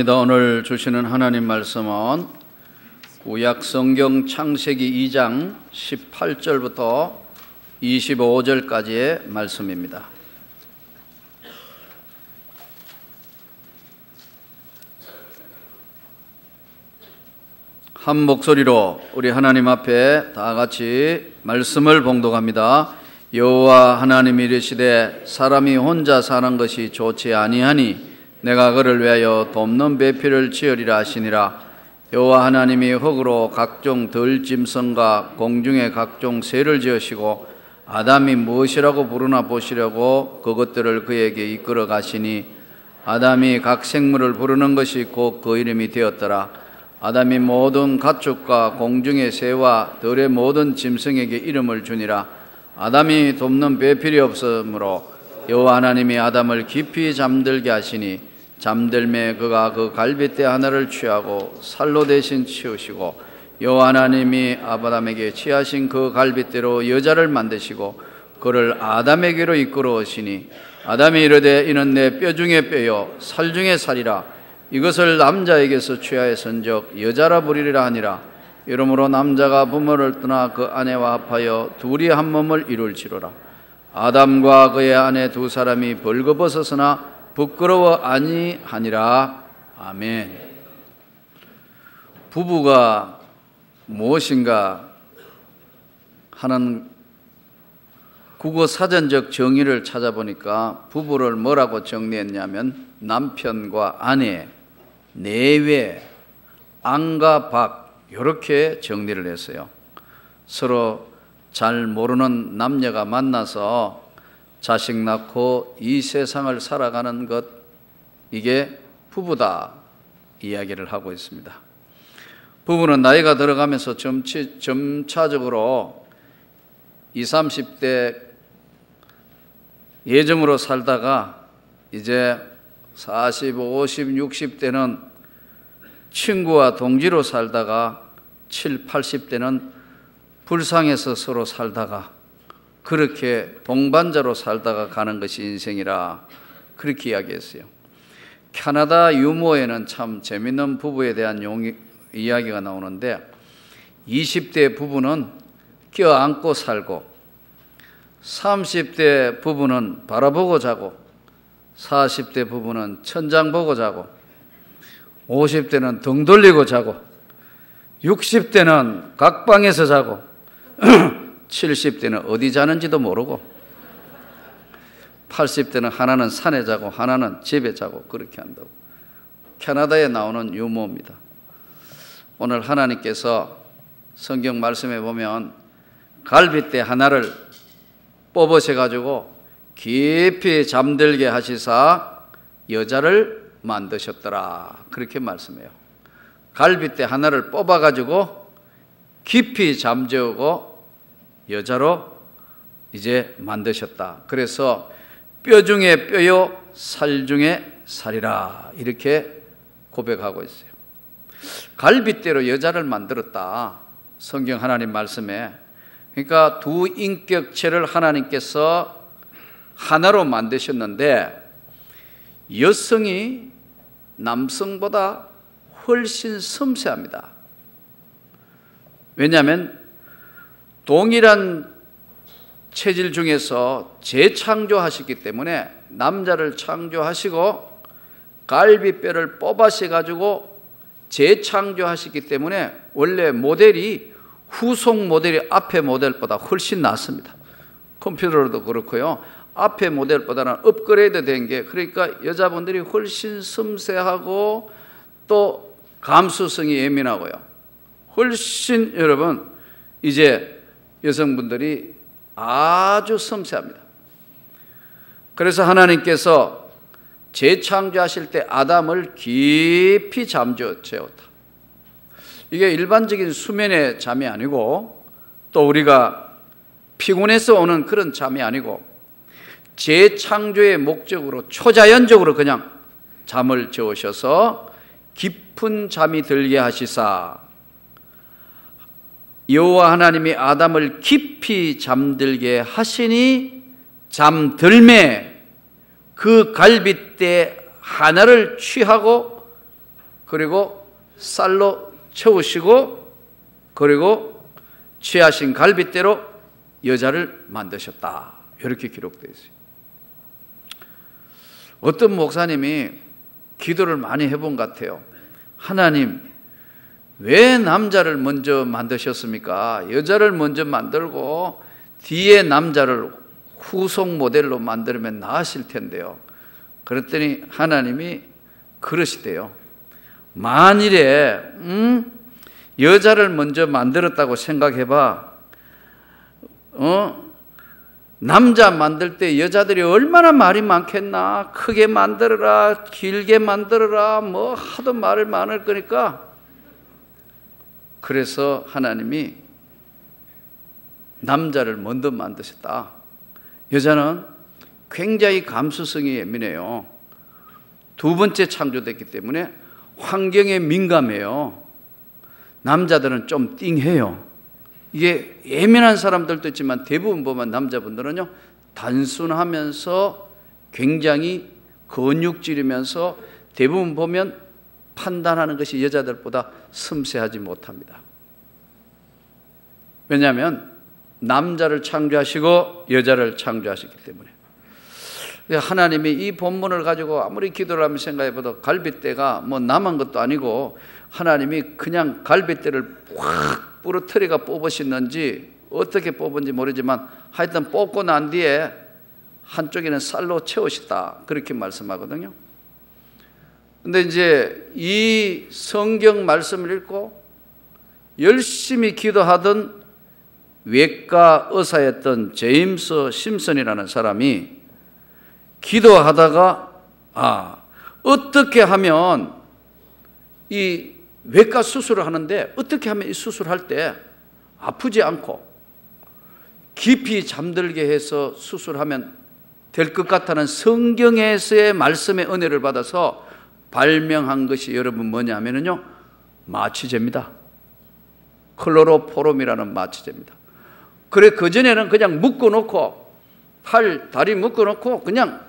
오늘 주시는 하나님 말씀은 구약 성경 창세기 2장 18절부터 25절까지의 말씀입니다. 한 목소리로 우리 하나님 앞에 다 같이 말씀을 봉독합니다. 여호와 하나님이 이르시되 사람이 혼자 사는 것이 좋지 아니하니 내가 그를 위하여 돕는 배필을 지으리라 하시니라. 여호와 하나님이 흙으로 각종 들짐승과 공중의 각종 새를 지으시고 아담이 무엇이라고 부르나 보시려고 그것들을 그에게 이끌어 가시니 아담이 각 생물을 부르는 것이 곧 그 이름이 되었더라. 아담이 모든 가축과 공중의 새와 들의 모든 짐승에게 이름을 주니라. 아담이 돕는 배필이 없으므로 여호와 하나님이 아담을 깊이 잠들게 하시니 잠들매 그가 그 갈빗대 하나를 취하고 살로 대신 치우시고 여호와 하나님이 아담에게 취하신 그 갈빗대로 여자를 만드시고 그를 아담에게로 이끌어오시니 아담이 이르되 이는 내 뼈 중에 뼈요 살 중에 살이라. 이것을 남자에게서 취하였은즉 여자라 부리리라 하니라. 이러므로 남자가 부모를 떠나 그 아내와 합하여 둘이 한 몸을 이룰지로라. 아담과 그의 아내 두 사람이 벌거벗었으나 부끄러워 아니하니라. 아멘. 부부가 무엇인가 하는 국어 사전적 정의를 찾아보니까 부부를 뭐라고 정리했냐면 남편과 아내, 내외, 안과 밖 이렇게 정리를 했어요. 서로 잘 모르는 남녀가 만나서 자식 낳고 이 세상을 살아가는 것, 이게 부부다 이야기를 하고 있습니다. 부부는 나이가 들어가면서 점차적으로 20, 30대 예정으로 살다가 이제 40, 50, 60대는 친구와 동지로 살다가 7, 80대는 불상에서 서로 살다가 그렇게 동반자로 살다가 가는 것이 인생이라 그렇게 이야기했어요. 캐나다 유모에는 참 재밌는 부부에 대한 이야기가 나오는데 20대 부부는 껴안고 살고 30대 부부는 바라보고 자고 40대 부부는 천장 보고 자고 50대는 등 돌리고 자고 60대는 각 방에서 자고 70대는 어디 자는지도 모르고 80대는 하나는 산에 자고 하나는 집에 자고 그렇게 한다고. 캐나다에 나오는 유모입니다. 오늘 하나님께서 성경 말씀에 보면 갈빗대 하나를 뽑으셔가지고 깊이 잠들게 하시사 여자를 만드셨더라 그렇게 말씀해요. 갈빗대 하나를 뽑아가지고 깊이 잠재우고 여자로 이제 만드셨다. 그래서 뼈 중에 뼈요 살 중에 살이라 이렇게 고백하고 있어요. 갈빗대로 여자를 만들었다. 성경 하나님 말씀에. 그러니까 두 인격체를 하나님께서 하나로 만드셨는데 여성이 남성보다 훨씬 섬세합니다. 왜냐하면 동일한 체질 중에서 재창조하셨기 때문에 남자를 창조하시고 갈빗뼈를 뽑아셔가지고 재창조하셨기 때문에 원래 모델이 후속 모델이 앞에 모델보다 훨씬 낫습니다. 컴퓨터로도 그렇고요. 앞에 모델보다는 업그레이드 된 게 그러니까 여자분들이 훨씬 섬세하고 또 감수성이 예민하고요. 훨씬 여러분 이제 여성분들이 아주 섬세합니다. 그래서 하나님께서 재창조하실 때 아담을 깊이 잠재웠다. 이게 일반적인 수면의 잠이 아니고 또 우리가 피곤해서 오는 그런 잠이 아니고 재창조의 목적으로 초자연적으로 그냥 잠을 재우셔서 깊은 잠이 들게 하시사 여호와 하나님이 아담을 깊이 잠들게 하시니 잠들매 그 갈빗대 하나를 취하고 그리고 쌀로 채우시고 그리고 취하신 갈빗대로 여자를 만드셨다. 이렇게 기록되어 있어요. 어떤 목사님이 기도를 많이 해본 것 같아요. 하나님, 왜 남자를 먼저 만드셨습니까? 여자를 먼저 만들고 뒤에 남자를 후속 모델로 만들면 나으실 텐데요. 그랬더니 하나님이 그러시대요. 만일에 여자를 먼저 만들었다고 생각해봐. 남자 만들 때 여자들이 얼마나 말이 많겠나. 크게 만들어라, 길게 만들어라, 뭐 하도 말을 많을 거니까. 그래서 하나님이 남자를 먼저 만드셨다. 여자는 굉장히 감수성이 예민해요. 두 번째 창조됐기 때문에 환경에 민감해요. 남자들은 좀 띵해요. 이게 예민한 사람들도 있지만 대부분 보면 남자분들은요, 단순하면서 굉장히 근육질이면서 대부분 보면 판단하는 것이 여자들보다 섬세하지 못합니다. 왜냐하면 남자를 창조하시고 여자를 창조하셨기 때문에. 하나님이 이 본문을 가지고 아무리 기도를 하면 생각해봐도 갈빗대가 뭐 남은 것도 아니고 하나님이 그냥 갈빗대를 확 부러뜨리가 뽑으셨는지 어떻게 뽑은지 모르지만 하여튼 뽑고 난 뒤에 한쪽에는 쌀로 채우셨다. 그렇게 말씀하거든요. 근데 이제 이 성경 말씀을 읽고 열심히 기도하던 외과 의사였던 제임스 심슨이라는 사람이 기도하다가 어떻게 하면 이 외과 수술을 하는데 어떻게 하면 이 수술할 때 아프지 않고 깊이 잠들게 해서 수술하면 될 것 같다는 성경에서의 말씀의 은혜를 받아서 발명한 것이 여러분 뭐냐면요, 마취제입니다. 클로로포름이라는 마취제입니다. 그래, 그전에는 그냥 묶어놓고 다리 묶어놓고 그냥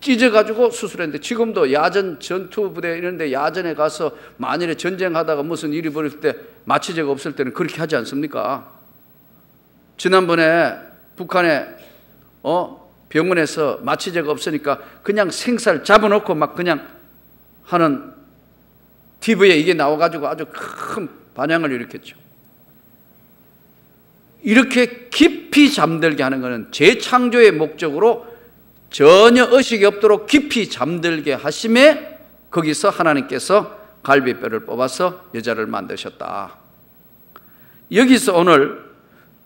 찢어가지고 수술했는데 지금도 야전 전투부대 이런데 야전에 가서 만일에 전쟁하다가 무슨 일이 벌어질 때 마취제가 없을 때는 그렇게 하지 않습니까? 지난번에 북한에 병원에서 마취제가 없으니까 그냥 생살 잡아놓고 막 그냥 하는 TV에 이게 나와가지고 아주 큰 반향을 일으켰죠. 이렇게 깊이 잠들게 하는 것은 재창조의 목적으로 전혀 의식이 없도록 깊이 잠들게 하심에 거기서 하나님께서 갈빗뼈를 뽑아서 여자를 만드셨다. 여기서 오늘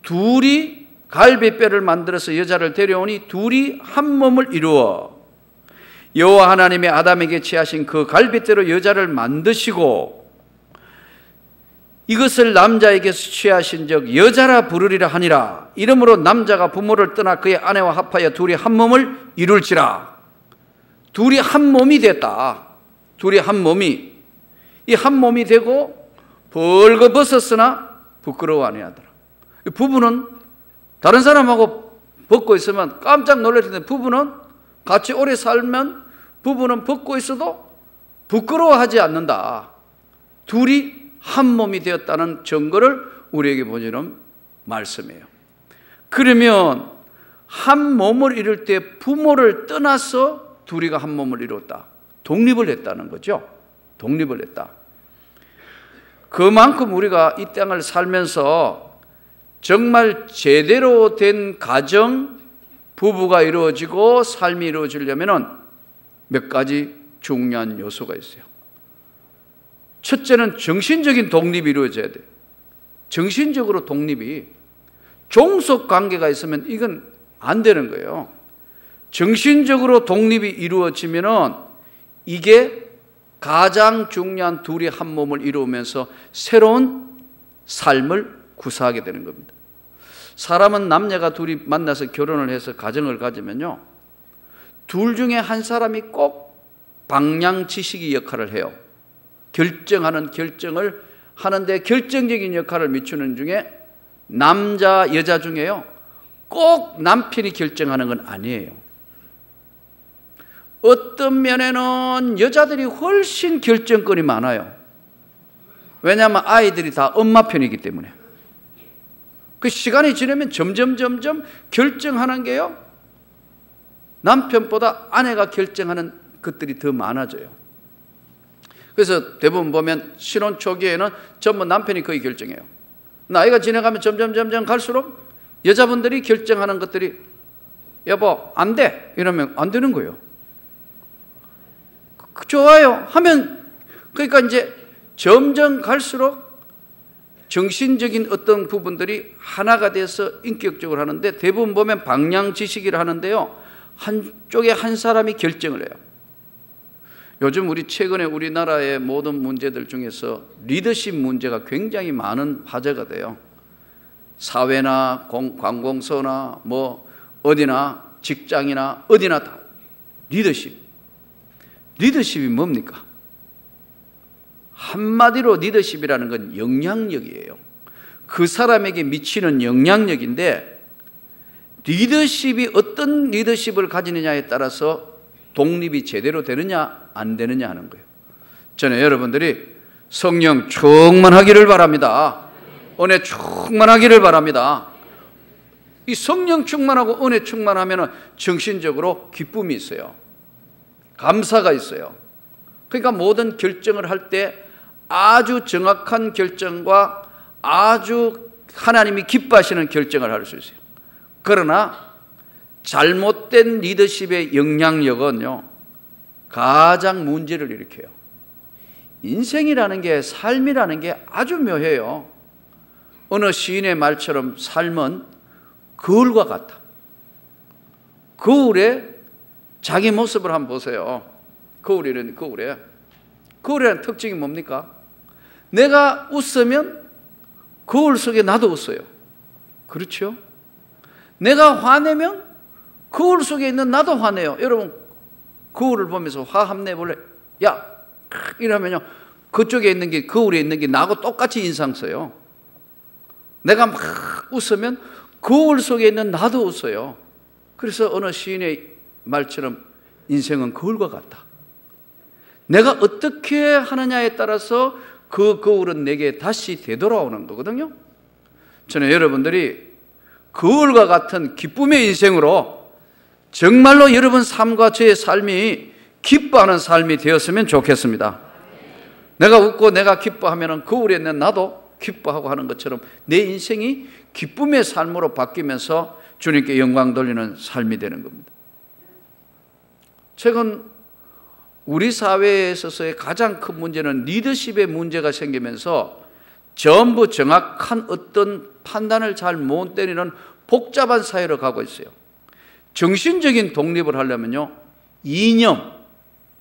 둘이 갈빗뼈를 만들어서 여자를 데려오니 둘이 한 몸을 이루어 여호와 하나님이 아담에게 취하신 그 갈빗대로 여자를 만드시고 이것을 남자에게서 취하신 적 여자라 부르리라 하니라. 이러므로 남자가 부모를 떠나 그의 아내와 합하여 둘이 한 몸을 이룰지라. 둘이 한 몸이 됐다. 둘이 한 몸이, 이 한 몸이 되고 벌거벗었으나 부끄러워 아니하더라. 부부는 다른 사람하고 벗고 있으면 깜짝 놀랄 텐데 부부는 같이 오래 살면 부부는 벗고 있어도 부끄러워하지 않는다. 둘이 한 몸이 되었다는 증거를 우리에게 보여주는 말씀이에요. 그러면 한 몸을 이룰 때 부모를 떠나서 둘이가 한 몸을 이뤘다. 독립을 했다는 거죠. 독립을 했다. 그만큼 우리가 이 땅을 살면서 정말 제대로 된 가정, 부부가 이루어지고 삶이 이루어지려면 몇 가지 중요한 요소가 있어요. 첫째는 정신적인 독립이 이루어져야 돼요. 정신적으로 독립이, 종속 관계가 있으면 이건 안 되는 거예요. 정신적으로 독립이 이루어지면은 이게 가장 중요한 둘이 한 몸을 이루면서 새로운 삶을 구사하게 되는 겁니다. 사람은 남녀가 둘이 만나서 결혼을 해서 가정을 가지면요, 둘 중에 한 사람이 꼭 방향지식이 역할을 해요. 결정하는 결정을 하는데 결정적인 역할을 미치는 중에 남자, 여자 중에요, 꼭 남편이 결정하는 건 아니에요. 어떤 면에는 여자들이 훨씬 결정권이 많아요. 왜냐하면 아이들이 다 엄마 편이기 때문에. 그 시간이 지나면 점점 결정하는 게요, 남편보다 아내가 결정하는 것들이 더 많아져요. 그래서 대부분 보면 신혼 초기에는 전부 남편이 거의 결정해요. 나이가 지나가면 점점 갈수록 여자분들이 결정하는 것들이, 여보 안 돼 이러면 안 되는 거예요. 좋아요 하면, 그러니까 이제 점점 갈수록 정신적인 어떤 부분들이 하나가 돼서 인격적으로 하는데, 대부분 보면 방향지식이라 하는데요, 한쪽에 한 사람이 결정을 해요. 요즘 우리 최근에 우리나라의 모든 문제들 중에서 리더십 문제가 굉장히 많은 화제가 돼요. 사회나 관공서나 뭐 어디나 직장이나 어디나 다 리더십이 뭡니까? 한마디로 리더십이라는 건 영향력이에요. 그 사람에게 미치는 영향력인데, 리더십이 어떤 리더십을 가지느냐에 따라서 독립이 제대로 되느냐 안 되느냐 하는 거예요. 저는 여러분들이 성령 충만하기를 바랍니다. 은혜 충만하기를 바랍니다. 이 성령 충만하고 은혜 충만하면 정신적으로 기쁨이 있어요. 감사가 있어요. 그러니까 모든 결정을 할 때 아주 정확한 결정과 아주 하나님이 기뻐하시는 결정을 할 수 있어요. 그러나 잘못된 리더십의 영향력은요, 가장 문제를 일으켜요. 인생이라는 게, 삶이라는 게 아주 묘해요. 어느 시인의 말처럼 삶은 거울과 같다. 거울에 자기 모습을 한번 보세요. 거울이라는 특징이 뭡니까? 내가 웃으면 거울 속에 나도 웃어요. 그렇죠? 내가 화내면 거울 속에 있는 나도 화내요. 여러분 거울을 보면서 화 한번 내볼래? 야! 이러면요, 그쪽에 있는 게, 거울에 있는 게 나하고 똑같이 인상 써요. 내가 막 웃으면 거울 속에 있는 나도 웃어요. 그래서 어느 시인의 말처럼 인생은 거울과 같다. 내가 어떻게 하느냐에 따라서 그 거울은 내게 다시 되돌아오는 거거든요. 저는 여러분들이 거울과 같은 기쁨의 인생으로 정말로 여러분 삶과 저의 삶이 기뻐하는 삶이 되었으면 좋겠습니다. 내가 웃고 내가 기뻐하면 거울에 있는 나도 기뻐하고 하는 것처럼 내 인생이 기쁨의 삶으로 바뀌면서 주님께 영광 돌리는 삶이 되는 겁니다. 최근 우리 사회에 있어서의 가장 큰 문제는 리더십의 문제가 생기면서 전부 정확한 어떤 판단을 잘 못 내리는 복잡한 사회로 가고 있어요. 정신적인 독립을 하려면요,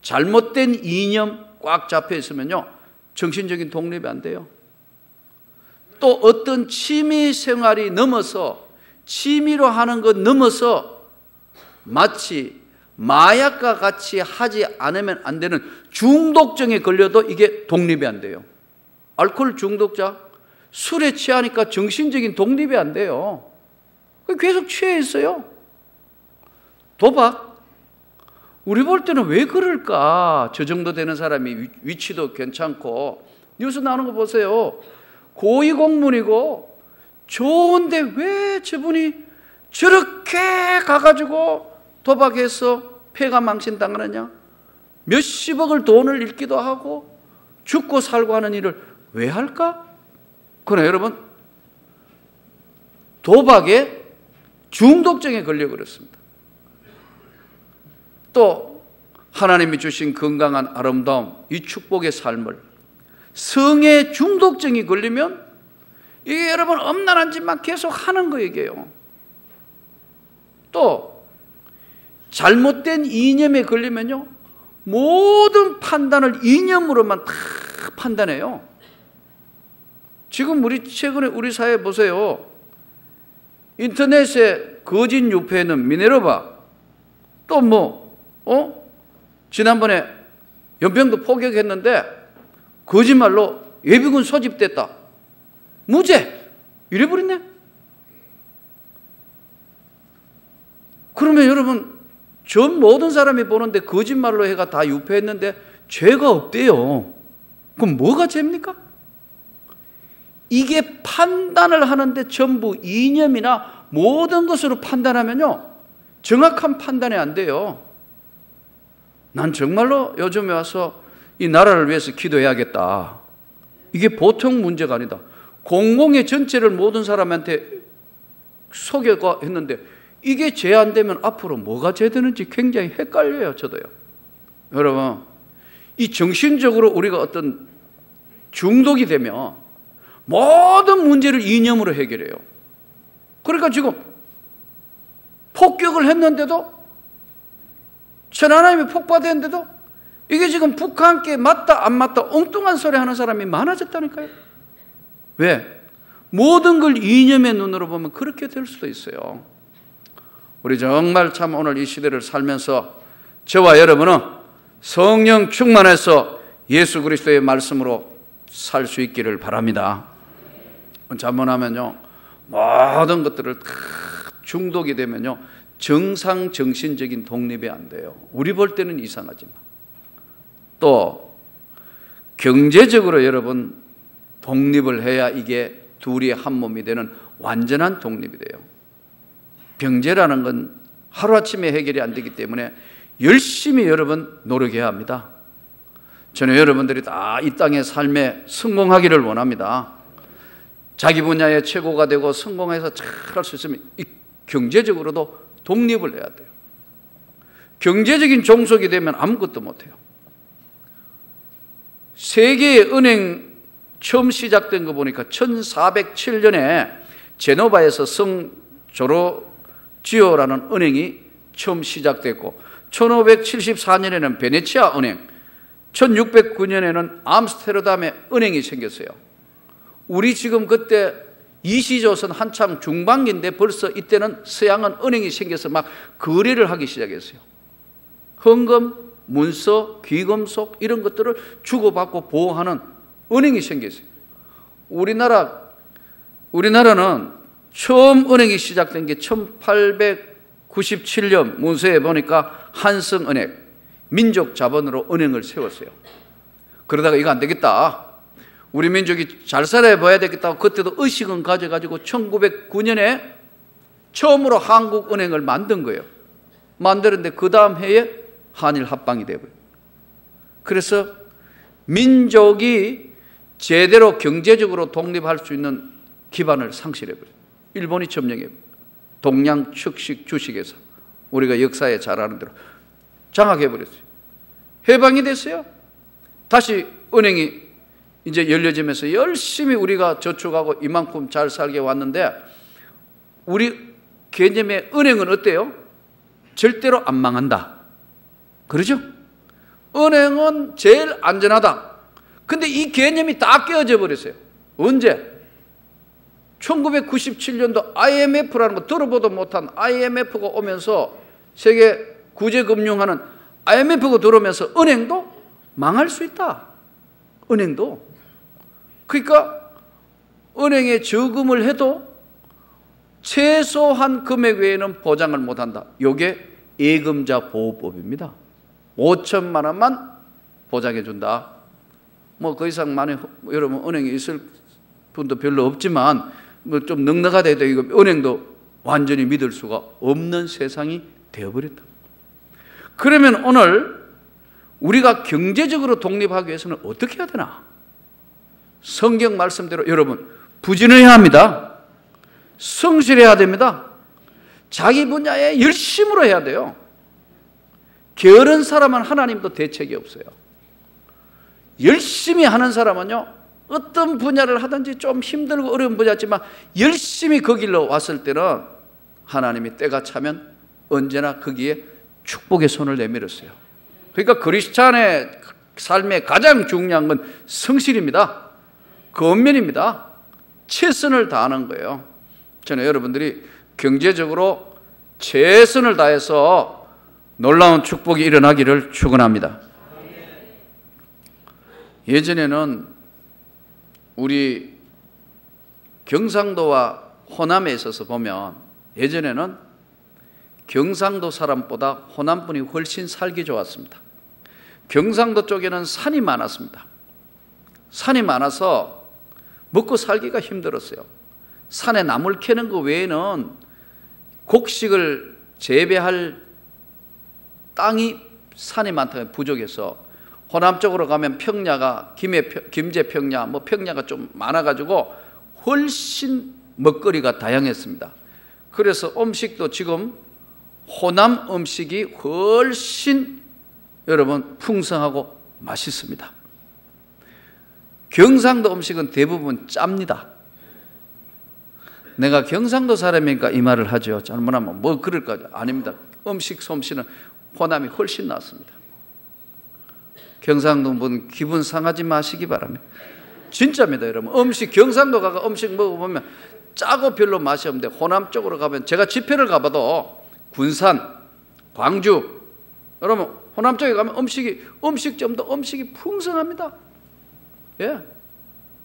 잘못된 이념 꽉 잡혀 있으면요, 정신적인 독립이 안 돼요. 또 어떤 취미 생활이 넘어서, 취미로 하는 것 넘어서 마치 마약과 같이 하지 않으면 안 되는 중독증에 걸려도 이게 독립이 안 돼요. 알코올 중독자, 술에 취하니까 정신적인 독립이 안 돼요. 계속 취해 있어요. 도박, 우리 볼 때는 왜 그럴까? 저 정도 되는 사람이 위치도 괜찮고, 뉴스 나오는 거 보세요. 고위공무원이고 좋은데 왜 저분이 저렇게 가가지고 도박해서 폐가 망신당하느냐? 몇십억을 돈을 잃기도 하고 죽고 살고 하는 일을 왜 할까? 그러나 여러분, 도박에 중독증에 걸려 그렇습니다. 또 하나님이 주신 건강한 아름다움, 이 축복의 삶을 성의 중독증이 걸리면 이게 여러분 엄난한 짓만 계속 하는 거예요. 또 잘못된 이념에 걸리면요, 모든 판단을 이념으로만 다 판단해요. 지금 최근에 우리 사회 보세요. 인터넷에 거짓 유폐는 미네르바, 또 지난번에 연평도 포격했는데 거짓말로 예비군 소집됐다, 무죄 이래버렸네. 그러면 여러분 전 모든 사람이 보는데 거짓말로 해가 다 유폐했는데 죄가 없대요. 그럼 뭐가 죄입니까? 이게 판단을 하는데 전부 이념이나 모든 것으로 판단하면요, 정확한 판단이 안 돼요. 난 정말로 요즘에 와서 이 나라를 위해서 기도해야겠다. 이게 보통 문제가 아니다. 공공의 전체를 모든 사람한테 속여가 했는데 이게 죄 안 되면 앞으로 뭐가 죄 되는지 굉장히 헷갈려요. 저도요. 여러분, 이 정신적으로 우리가 어떤 중독이 되면 모든 문제를 이념으로 해결해요. 그러니까 지금 폭격을 했는데도, 천하나님이 폭파됐는데도 이게 지금 북한께 맞다 안 맞다 엉뚱한 소리 하는 사람이 많아졌다니까요. 왜? 모든 걸 이념의 눈으로 보면 그렇게 될 수도 있어요. 우리 정말 참 오늘 이 시대를 살면서 저와 여러분은 성령 충만해서 예수 그리스도의 말씀으로 살 수 있기를 바랍니다. 자문하면요, 모든 것들을 다 중독이 되면요, 정상 정신적인 독립이 안 돼요. 우리 볼 때는 이상하지만. 또 경제적으로 여러분 독립을 해야 이게 둘이 한 몸이 되는 완전한 독립이 돼요. 경제라는 건 하루아침에 해결이 안 되기 때문에 열심히 여러분 노력해야 합니다. 저는 여러분들이 다 이 땅의 삶에 성공하기를 원합니다. 자기 분야의 최고가 되고 성공해서 잘 할 수 있으면 이 경제적으로도 독립을 해야 돼요. 경제적인 종속이 되면 아무것도 못해요. 세계의 은행 처음 시작된 거 보니까 1407년에 제노바에서 성 조로지오라는 은행이 처음 시작됐고, 1574년에는 베네치아 은행, 1609년에는 암스테르담에 은행이 생겼어요. 우리 지금 그때 이시조선 한참 중반기인데 벌써 이때는 서양은 은행이 생겨서 막 거래를 하기 시작했어요. 헌금, 문서, 귀금속 이런 것들을 주고받고 보호하는 은행이 생겼어요. 우리나라는 처음 은행이 시작된 게 1897년 문서에 보니까 한성은행, 민족 자본으로 은행을 세웠어요. 그러다가 이거 안 되겠다, 우리 민족이 잘 살아야 봐야 되겠다고 그때도 의식은 가져가지고 1909년에 처음으로 한국은행을 만든 거예요. 만들었는데 그 다음 해에 한일 합방이 되어버려요. 그래서 민족이 제대로 경제적으로 독립할 수 있는 기반을 상실해버려요. 일본이 점령해버려요. 동양 측식 주식에서 우리가 역사에 잘 아는 대로 장악해버렸어요. 해방이 됐어요. 다시 은행이 이제 열려지면서 열심히 우리가 저축하고 이만큼 잘 살게 왔는데, 우리 개념의 은행은 어때요? 절대로 안 망한다. 그러죠? 은행은 제일 안전하다. 근데 이 개념이 다 깨어져 버렸어요. 언제? 1997년도 IMF라는 거 들어보도 못한 IMF가 오면서, 세계 구제금융하는 IMF가 들어오면서 은행도 망할 수 있다. 은행도. 그러니까 은행에 저금을 해도 최소한 금액 외에는 보장을 못한다. 이게 예금자 보호법입니다. 5천만 원만 보장해 준다. 뭐 그 이상 많이 여러분 은행에 있을 분도 별로 없지만 뭐 좀 넉넉하다 해도 이거 은행도 완전히 믿을 수가 없는 세상이 되어버렸다. 그러면 오늘 우리가 경제적으로 독립하기 위해서는 어떻게 해야 되나? 성경 말씀대로 여러분 부지런해야 합니다. 성실해야 됩니다. 자기 분야에 열심으로 해야 돼요. 게으른 사람은 하나님도 대책이 없어요. 열심히 하는 사람은요, 어떤 분야를 하든지 좀 힘들고 어려운 분야지만 열심히 그 길로 왔을 때는 하나님이 때가 차면 언제나 거기에 축복의 손을 내밀었어요. 그러니까 그리스찬의 삶에 가장 중요한 건 성실입니다. 권면입니다. 최선을 다하는 거예요. 저는 여러분들이 경제적으로 최선을 다해서 놀라운 축복이 일어나기를 축원합니다. 예전에는 우리 경상도와 호남에 있어서 보면 예전에는 경상도 사람보다 호남 분이 훨씬 살기 좋았습니다. 경상도 쪽에는 산이 많았습니다. 산이 많아서 먹고 살기가 힘들었어요. 산에 나물 캐는 거 외에는 곡식을 재배할 땅이 산이 많다고 부족해서 호남 쪽으로 가면 평야가 김제 평야, 뭐 평야가 좀 많아가지고 훨씬 먹거리가 다양했습니다. 그래서 음식도 지금 호남 음식이 훨씬 여러분 풍성하고 맛있습니다. 경상도 음식은 대부분 짭니다. 내가 경상도 사람이니까 이 말을 하죠. 잘못하면 뭐 그럴까? 아닙니다. 음식 솜씨는 호남이 훨씬 낫습니다. 경상도 분 기분 상하지 마시기 바랍니다. 진짜입니다, 여러분. 음식 경상도 가서 음식 먹어보면 짜고 별로 맛이 없는데 호남 쪽으로 가면 제가 집회를 가봐도 군산, 광주, 여러분 호남 쪽에 가면 음식점도 음식이 풍성합니다. 예,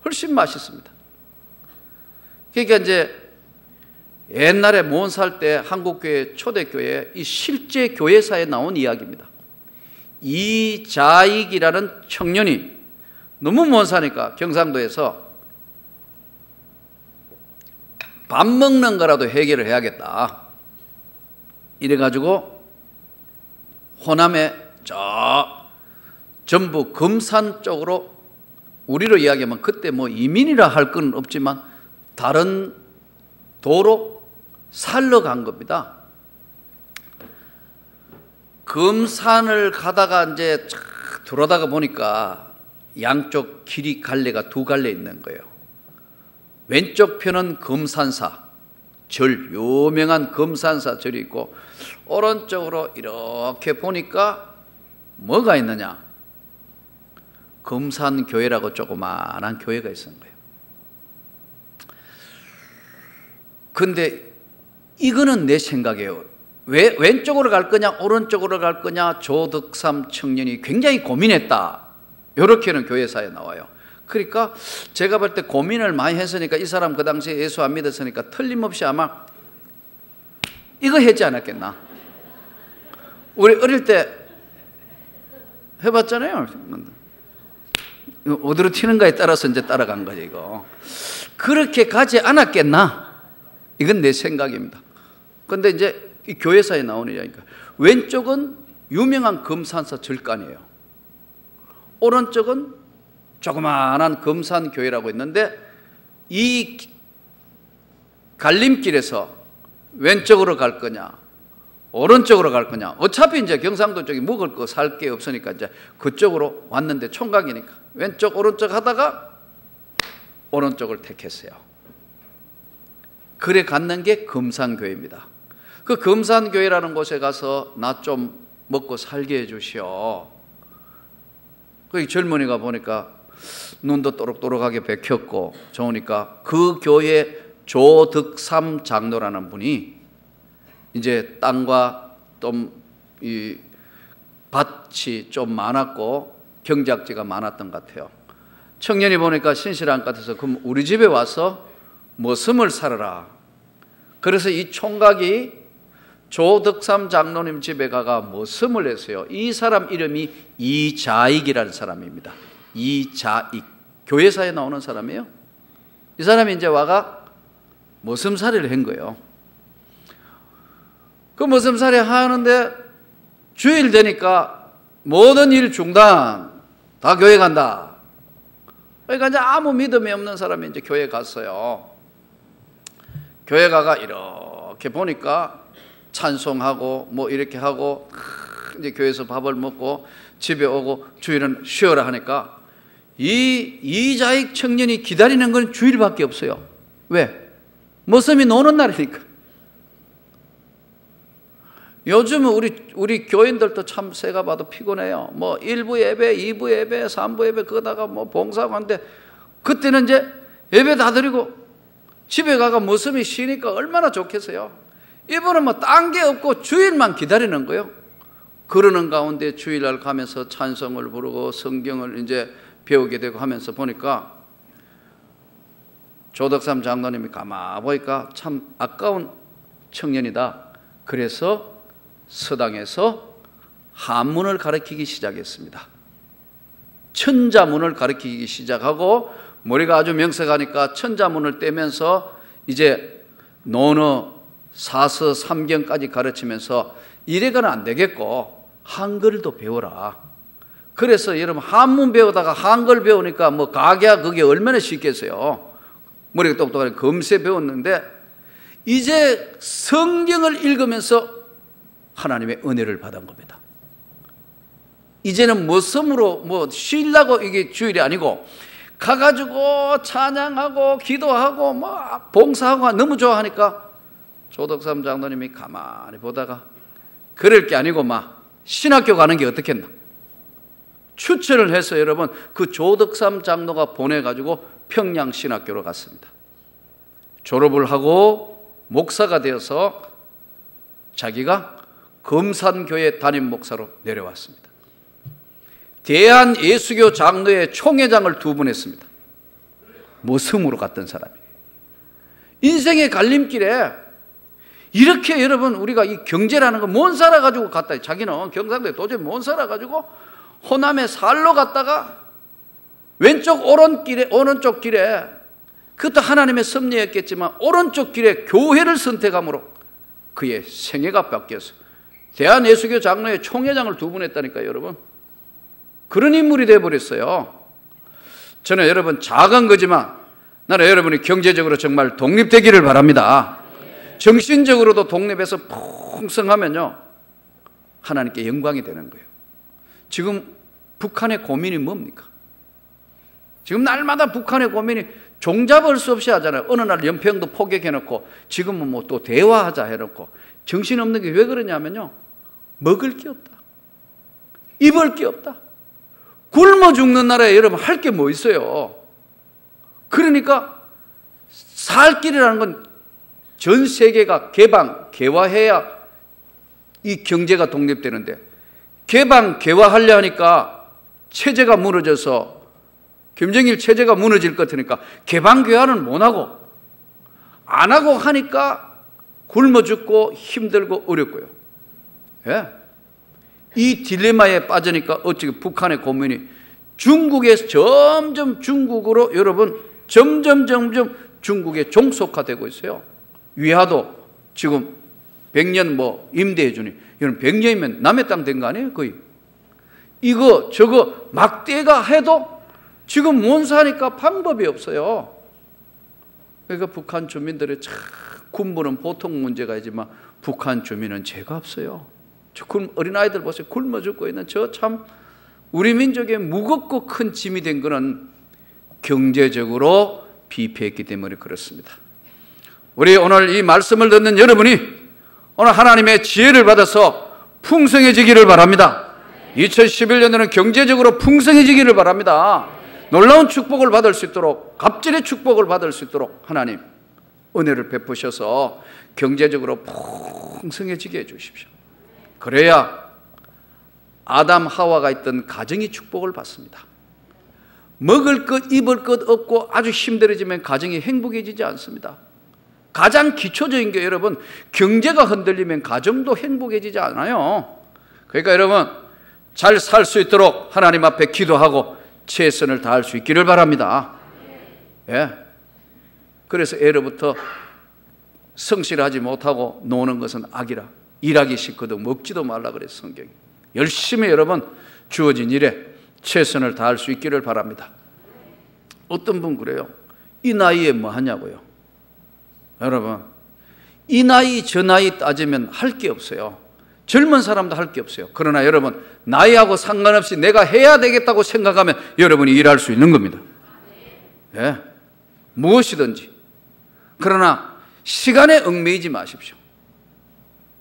훨씬 맛있습니다. 그러니까 이제 옛날에 몬 살 때 한국교회 초대교회 이 실제 교회사에 나온 이야기입니다. 이자익이라는 청년이 너무 먼 사니까 경상도에서 밥 먹는 거라도 해결을 해야겠다. 이래가지고 호남에 저 전부 금산 쪽으로, 우리로 이야기하면 그때 뭐 이민이라 할 건 없지만 다른 도로 살러 간 겁니다. 금산을 가다가 이제 들어다가 보니까 양쪽 길이 갈래가 두 갈래 있는 거예요. 왼쪽 편은 금산사 절, 유명한 금산사 절이 있고, 오른쪽으로 이렇게 보니까 뭐가 있느냐? 금산교회라고 조그마한 교회가 있었는 거예요. 근데 이거는 내 생각이에요. 왜 왼쪽으로 갈 거냐 오른쪽으로 갈 거냐 조덕삼 청년이 굉장히 고민했다. 이렇게는 교회사에 나와요. 그러니까 제가 볼 때 고민을 많이 했으니까 이 사람 그 당시에 예수 안 믿었으니까 틀림없이 아마 이거 했지 않았겠나. 우리 어릴 때 해봤잖아요. 어디로 튀는가에 따라서 이제 따라간 거죠. 이거 그렇게 가지 않았겠나. 이건 내 생각입니다. 근데 이제 이 교회사에 나오는 이야기니까 왼쪽은 유명한 금산사 절간이에요. 오른쪽은 조그마한 금산교회라고 있는데 이 갈림길에서 왼쪽으로 갈 거냐 오른쪽으로 갈 거냐, 어차피 이제 경상도 쪽에 먹을 거 살 게 없으니까 이제 그쪽으로 왔는데 총각이니까 왼쪽 오른쪽 하다가 오른쪽을 택했어요. 그래 갔는 게 금산교회입니다. 그 금산교회라는 곳에 가서 나 좀 먹고 살게 해주시오. 그 젊은이가 보니까 눈도 또록또록하게 bek혔고 좋으니까 그 교회 조덕삼 장로라는 분이 이제 땅과 좀 이 밭이 좀 많았고 경작지가 많았던 것 같아요. 청년이 보니까 신실한 것 같아서 그럼 우리 집에 와서 머슴을 살아라. 그래서 이 총각이 조덕삼 장로님 집에 가가 머슴을 했어요. 이 사람 이름이 이자익이라는 사람입니다. 이자익, 교회사에 나오는 사람이에요. 이 사람이 이제 와가 머슴살이를 한 거예요. 그 머슴살이 하는데 주일 되니까 모든 일 중단, 다 교회 간다. 그러니까 이제 아무 믿음이 없는 사람이 이제 교회 갔어요. 교회 가가 이렇게 보니까 찬송하고 뭐 이렇게 하고 이제 교회에서 밥을 먹고 집에 오고 주일은 쉬어라 하니까 이 이자익 청년이 기다리는 건 주일밖에 없어요. 왜? 머슴이 노는 날이니까. 요즘은 우리 교인들도 참 새가 봐도 피곤해요. 뭐 1부 예배, 2부 예배, 3부 예배 그러다가 뭐 봉사하고 하는데 그때는 이제 예배 다 드리고 집에 가가 머슴이 쉬니까 얼마나 좋겠어요. 이분은 뭐 딴 게 없고 주일만 기다리는 거예요. 그러는 가운데 주일날 가면서 찬송을 부르고 성경을 이제 배우게 되고 하면서 보니까 조덕삼 장로님이 가만 보니까 참 아까운 청년이다. 그래서 서당에서 한문을 가르치기 시작했습니다. 천자문을 가르치기 시작하고 머리가 아주 명석하니까 천자문을 떼면서 이제 논어, 사서, 삼경까지 가르치면서 이래가는 안 되겠고 한글도 배워라. 그래서 여러분 한문 배우다가 한글 배우니까 뭐 가게야 그게 얼마나 쉽겠어요. 머리가 똑똑하니 금세 배웠는데 이제 성경을 읽으면서 하나님의 은혜를 받은 겁니다. 이제는 뭐 쉬려고 이게 주일이 아니고 가가지고 찬양하고 기도하고 뭐 봉사하고 너무 좋아하니까 조덕삼 장로님이 가만히 보다가 그럴 게 아니고 막 신학교 가는 게 어떻겠나 추천을 해서 여러분 그 조덕삼 장로가 보내가지고 평양신학교로 갔습니다. 졸업을 하고 목사가 되어서 자기가 금산교회 담임 목사로 내려왔습니다. 대한예수교 장로회 총회장을 2번 했습니다. 모섬으로 갔던 사람이. 인생의 갈림길에 이렇게 여러분 우리가 이 경제라는 거 못 살아가지고 갔다. 자기는 경상도에 도저히 못 살아가지고 호남에 살러 갔다가 왼쪽 오른쪽 길에 그것도 하나님의 섭리였겠지만 오른쪽 길에 교회를 선택함으로 그의 생애가 바뀌었어요. 대한예수교 장로회 총회장을 2번 했다니까요, 여러분. 그런 인물이 되어버렸어요. 저는 여러분 작은 거지만 나는 여러분이 경제적으로 정말 독립되기를 바랍니다. 정신적으로도 독립해서 풍성하면요 하나님께 영광이 되는 거예요. 지금 북한의 고민이 뭡니까? 지금 날마다 북한의 고민이 종잡을 수 없이 하잖아요. 어느 날 연평도 포격해놓고 지금은 뭐 또 대화하자 해놓고 정신없는 게 왜 그러냐면요 먹을 게 없다, 입을 게 없다. 굶어 죽는 나라에 여러분 할 게 뭐 있어요? 그러니까 살 길이라는 건 전 세계가 개화해야 이 경제가 독립되는데 개화하려 하니까 체제가 무너져서 김정일 체제가 무너질 것 같으니까 개방개화는 못하고 안 하고 하니까 굶어 죽고 힘들고 어렵고요. 예? 이 딜레마에 빠지니까 어떻게 북한의 고민이 중국에서 점점 중국으로 여러분 점점 중국에 종속화되고 있어요. 위화도 지금 100년 뭐 임대해 주니 이런 100년이면 남의 땅 된 거 아니에요? 거의 이거 저거 막대가 해도 지금 못 사니까 방법이 없어요. 그러니까 북한 주민들의 참 굶부는 보통 문제가 있지만 북한 주민은 죄가 없어요. 저 어린아이들 보세요. 굶어 죽고 있는 저 참 우리 민족의 무겁고 큰 짐이 된 것은 경제적으로 비패했기 때문에 그렇습니다. 우리 오늘 이 말씀을 듣는 여러분이 오늘 하나님의 지혜를 받아서 풍성해지기를 바랍니다. 2011년에는 경제적으로 풍성해지기를 바랍니다. 놀라운 축복을 받을 수 있도록 갑절의 축복을 받을 수 있도록 하나님 은혜를 베푸셔서 경제적으로 풍성해지게 해주십시오. 그래야 아담 하와가 있던 가정이 축복을 받습니다. 먹을 것 입을 것 없고 아주 힘들어지면 가정이 행복해지지 않습니다. 가장 기초적인 게 여러분 경제가 흔들리면 가정도 행복해지지 않아요. 그러니까 여러분 잘 살 수 있도록 하나님 앞에 기도하고 최선을 다할 수 있기를 바랍니다. 예. 그래서 애로부터 성실하지 못하고 노는 것은 악이라 일하기 싫거든 먹지도 말라 그랬어 성경이. 열심히 여러분 주어진 일에 최선을 다할 수 있기를 바랍니다. 어떤 분 그래요? 이 나이에 뭐 하냐고요? 여러분 이 나이 저 나이 따지면 할 게 없어요. 젊은 사람도 할 게 없어요. 그러나 여러분 나이하고 상관없이 내가 해야 되겠다고 생각하면 여러분이 일할 수 있는 겁니다. 예, 무엇이든지. 그러나 시간에 얽매이지 마십시오.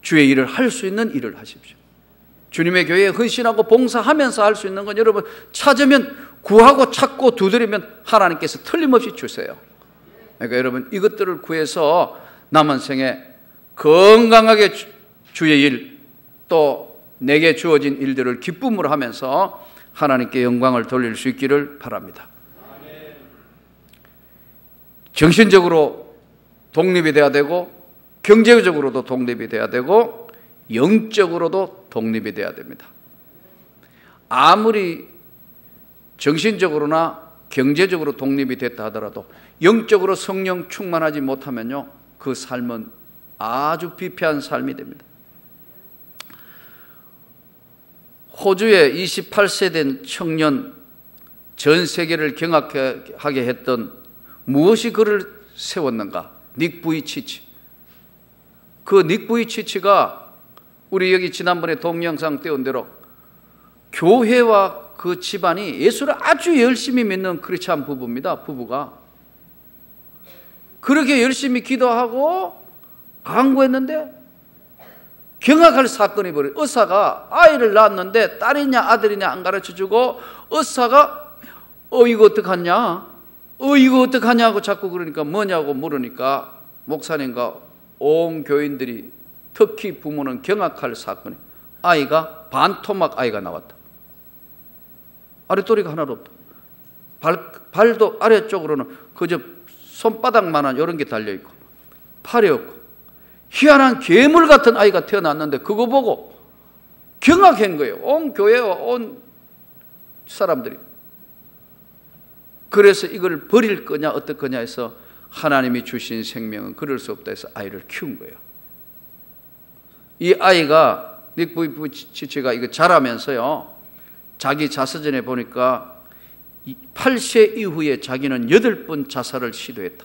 주의 일을 할 수 있는 일을 하십시오. 주님의 교회에 헌신하고 봉사하면서 할 수 있는 건 여러분 찾으면 구하고 찾고 두드리면 하나님께서 틀림없이 주세요. 그러니까 여러분 이것들을 구해서 남은 생에 건강하게 주의 일 또 내게 주어진 일들을 기쁨으로 하면서 하나님께 영광을 돌릴 수 있기를 바랍니다. 정신적으로 독립이 돼야 되고 경제적으로도 독립이 돼야 되고 영적으로도 독립이 돼야 됩니다. 아무리 정신적으로나 경제적으로 독립이 됐다 하더라도 영적으로 성령 충만하지 못하면요, 그 삶은 아주 비폐한 삶이 됩니다. 호주의 28세 된 청년, 전 세계를 경악하게 했던 무엇이 그를 세웠는가? 닉 부이치치. 그 닉 부이치치가 우리 여기 지난번에 동영상 띄운 대로 교회와 그 집안이 예수를 아주 열심히 믿는 크리스찬 부부입니다. 부부가 그렇게 열심히 기도하고 강구했는데 경악할 사건이 벌어요. 의사가 아이를 낳았는데 딸이냐 아들이냐 안 가르쳐주고 의사가 이거 어떡하냐? 이거 어떡하냐고 자꾸 그러니까 뭐냐고 물으니까 목사님과 온 교인들이 특히 부모는 경악할 사건이 아이가 반토막 아이가 나왔다. 아랫도리가 하나도 없다. 발도 아래쪽으로는 그저 손바닥만한 이런 게 달려있고 팔이 없고 희한한 괴물 같은 아이가 태어났는데 그거 보고 경악한 거예요. 온 교회와 온 사람들이. 그래서 이걸 버릴 거냐 어떨 거냐 해서 하나님이 주신 생명은 그럴 수 없다 해서 아이를 키운 거예요. 이 아이가 닉 부이치치가 이거 자라면서요, 자기 자서전에 보니까 8세 이후에 자기는 8번 자살을 시도했다.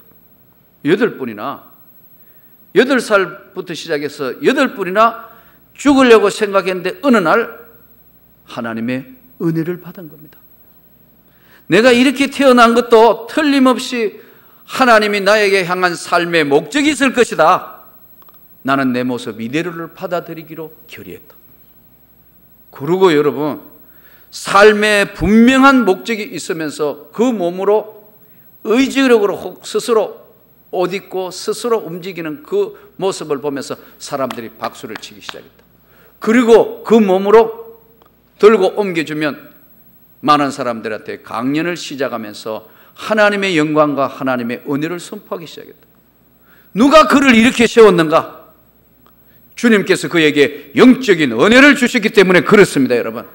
8번이나 8살부터 시작해서 8번이나 죽으려고 생각했는데 어느 날 하나님의 은혜를 받은 겁니다. 내가 이렇게 태어난 것도 틀림없이 하나님이 나에게 향한 삶의 목적이 있을 것이다. 나는 내 모습 이대로를 받아들이기로 결의했다. 그리고 여러분, 삶의 분명한 목적이 있으면서 그 몸으로 의지력으로 스스로 옷 입고 스스로 움직이는 그 모습을 보면서 사람들이 박수를 치기 시작했다. 그리고 그 몸으로 들고 옮겨주면 많은 사람들한테 강연을 시작하면서 하나님의 영광과 하나님의 은혜를 선포하기 시작했다. 누가 그를 이렇게 세웠는가? 주님께서 그에게 영적인 은혜를 주셨기 때문에 그렇습니다, 여러분.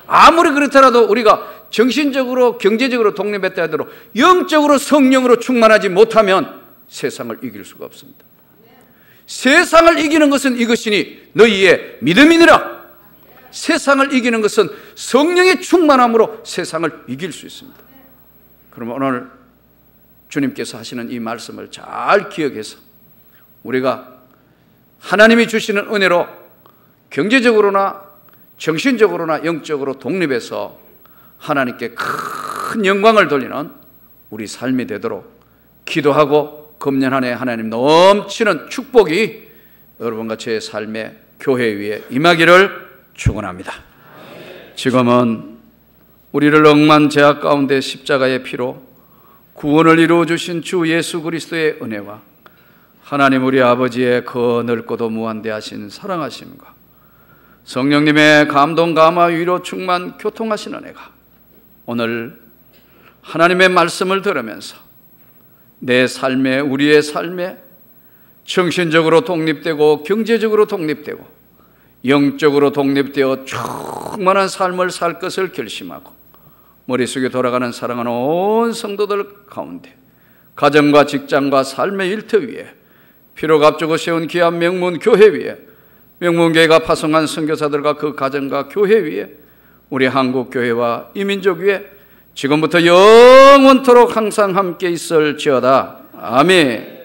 아무리 그렇더라도 우리가 정신적으로 경제적으로 독립했다 하더라도 영적으로 성령으로 충만하지 못하면 세상을 이길 수가 없습니다. 세상을 이기는 것은 이것이니 너희의 믿음이니라. 세상을 이기는 것은 성령의 충만함으로 세상을 이길 수 있습니다. 그러면 오늘 주님께서 하시는 이 말씀을 잘 기억해서 우리가 하나님이 주시는 은혜로 경제적으로나 정신적으로나 영적으로 독립해서 하나님께 큰 영광을 돌리는 우리 삶이 되도록 기도하고 금년 한 해 하나님 넘치는 축복이 여러분과 제 삶의 교회 위에 임하기를 축원합니다. 지금은 우리를 억만 죄악 가운데 십자가의 피로 구원을 이루어 주신 주 예수 그리스도의 은혜와 하나님 우리 아버지의 그 넓고도 무한대하신 사랑하심과 성령님의 감동 감화 위로 충만 교통하신 은혜가 오늘 하나님의 말씀을 들으면서 내 삶에 우리의 삶에 정신적으로 독립되고 경제적으로 독립되고 영적으로 독립되어 충만한 삶을 살 것을 결심하고 머릿속에 돌아가는 사랑하는 온 성도들 가운데 가정과 직장과 삶의 일터 위에 피로 값주고 세운 귀한 명문 교회 위에 명문교회가 파송한 선교사들과 그 가정과 교회 위에 우리 한국교회와 이 민족 위에 지금부터 영원토록 항상 함께 있을지어다. 아멘.